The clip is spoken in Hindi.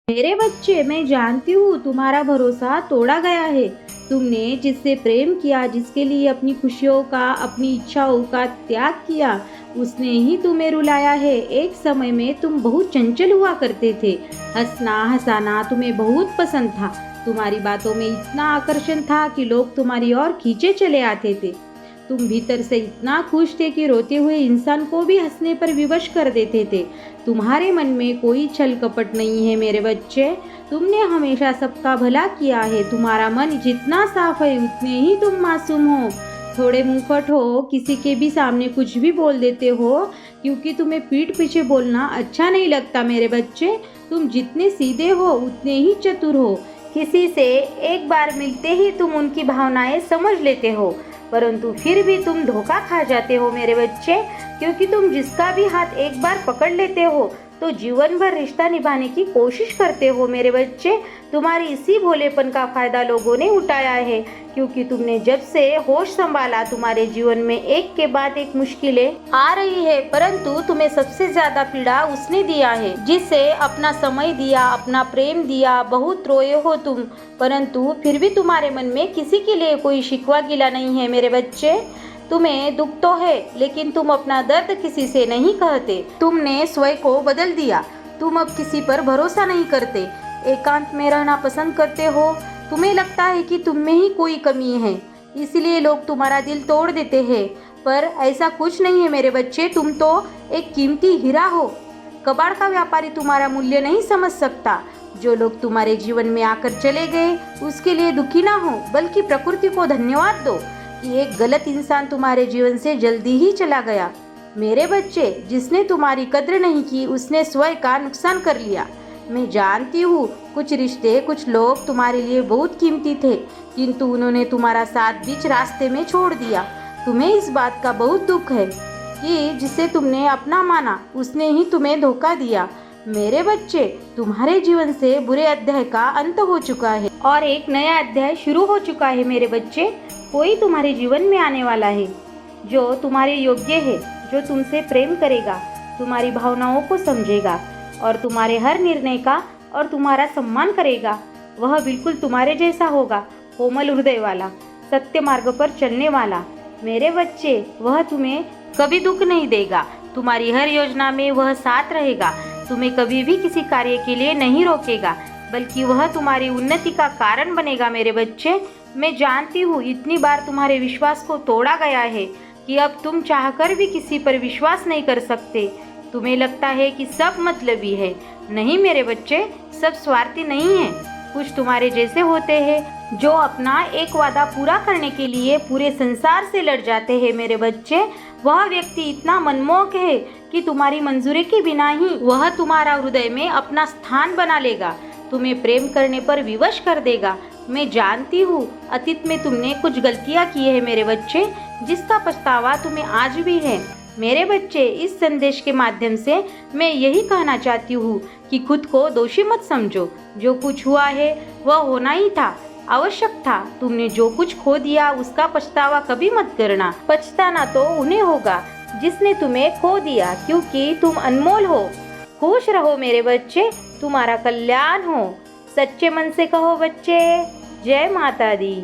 मेरे बच्चे, मैं जानती हूँ तुम्हारा भरोसा तोड़ा गया है। तुमने जिससे प्रेम किया, जिसके लिए अपनी खुशियों का, अपनी इच्छाओं का त्याग किया, उसने ही तुम्हें रुलाया है। एक समय में तुम बहुत चंचल हुआ करते थे। हंसना हंसाना तुम्हें बहुत पसंद था। तुम्हारी बातों में इतना आकर्षण था कि लोग तुम्हारी ओर खींचे चले आते थे। तुम भीतर से इतना खुश थे कि रोते हुए इंसान को भी हंसने पर विवश कर देते थे। तुम्हारे मन में कोई छल कपट नहीं है मेरे बच्चे। तुमने हमेशा सबका भला किया है। तुम्हारा मन जितना साफ है उतने ही तुम मासूम हो। थोड़े मुंहफट हो, किसी के भी सामने कुछ भी बोल देते हो क्योंकि तुम्हें पीठ पीछे बोलना अच्छा नहीं लगता मेरे बच्चे। तुम जितने सीधे हो उतने ही चतुर हो। किसी से एक बार मिलते ही तुम उनकी भावनाएं समझ लेते हो, परंतु फिर भी तुम धोखा खा जाते हो मेरे बच्चे, क्योंकि तुम जिसका भी हाथ एक बार पकड़ लेते हो तो जीवन भर रिश्ता निभाने की कोशिश करते हो मेरे बच्चे। तुम्हारी इसी भोलेपन का फायदा लोगों ने उठाया है, क्योंकि तुमने जब से होश संभाला तुम्हारे जीवन में एक के बाद एक मुश्किलें आ रही है, परंतु तुम्हें सबसे ज्यादा पीड़ा उसने दिया है जिसे अपना समय दिया, अपना प्रेम दिया। बहुत रोए हो तुम, परंतु फिर भी तुम्हारे मन में किसी के लिए कोई शिकवा गिला नहीं है मेरे बच्चे। तुम्हें दुख तो है, लेकिन तुम अपना दर्द किसी से नहीं कहते। तुमने स्वयं को बदल दिया। तुम अब किसी पर भरोसा नहीं करते, एकांत में रहना पसंद करते हो। तुम्हें लगता है कि तुम में ही कोई कमी है, इसलिए लोग तुम्हारा दिल तोड़ देते हैं, पर ऐसा कुछ नहीं है मेरे बच्चे। तुम तो एक कीमती हीरा हो। कबाड़ का व्यापारी तुम्हारा मूल्य नहीं समझ सकता। जो लोग तुम्हारे जीवन में आकर चले गए उसके लिए दुखी ना हो, बल्कि प्रकृति को धन्यवाद दो कि एक गलत इंसान तुम्हारे जीवन से जल्दी ही चला गया। मेरे बच्चे, जिसने तुम्हारी कद्र नहीं की उसने स्वयं का नुकसान कर लिया। मैं जानती हूँ कुछ रिश्ते, कुछ लोग तुम्हारे लिए बहुत कीमती थे, किंतु उन्होंने तुम्हारा साथ बीच रास्ते में छोड़ दिया। तुम्हें इस बात का बहुत दुख है कि जिसे तुमने अपना माना उसने ही तुम्हें धोखा दिया। मेरे बच्चे, तुम्हारे जीवन से बुरे अध्याय का अंत हो चुका है और एक नया अध्याय शुरू हो चुका है मेरे बच्चे। कोई तुम्हारे जीवन में आने वाला है जो तुम्हारे योग्य है, जो तुमसे प्रेम करेगा, तुम्हारी भावनाओं को समझेगा और तुम्हारे हर निर्णय का और तुम्हारा सम्मान करेगा। वह बिल्कुल तुम्हारे जैसा होगा, कोमल हृदय वाला, सत्य मार्ग पर चलने वाला। मेरे बच्चे, वह तुम्हें कभी दुख नहीं देगा। तुम्हारी हर योजना में वह साथ रहेगा। तुम्हें कभी भी किसी कार्य के लिए नहीं रोकेगा, बल्कि वह तुम्हारी उन्नति का कारण बनेगा मेरे बच्चे। मैं जानती हूँ इतनी बार तुम्हारे विश्वास को तोड़ा गया है कि अब तुम चाहकर भी किसी पर विश्वास नहीं कर सकते। तुम्हें लगता है कि सब मतलबी है। नहीं मेरे बच्चे, सब स्वार्थी नहीं है। कुछ तुम्हारे जैसे होते हैं जो अपना एक वादा पूरा करने के लिए पूरे संसार से लड़ जाते हैं मेरे बच्चे। वह व्यक्ति इतना मनमोहक है कि तुम्हारी मंजूरी के बिना ही वह तुम्हारा हृदय में अपना स्थान बना लेगा, तुम्हें प्रेम करने पर विवश कर देगा। मैं जानती हूँ अतीत में तुमने कुछ गलतियाँ की है मेरे बच्चे, जिसका पछतावा तुम्हें आज भी है। मेरे बच्चे, इस संदेश के माध्यम से मैं यही कहना चाहती हूँ कि खुद को दोषी मत समझो। जो कुछ हुआ है वह होना ही था, आवश्यक था। तुमने जो कुछ खो दिया उसका पछतावा कभी मत करना। पछताना तो उन्हें होगा जिसने तुम्हें खो दिया, क्योंकि तुम अनमोल हो। खुश रहो मेरे बच्चे, तुम्हारा कल्याण हो। सच्चे मन से कहो बच्चे, जय माता दी।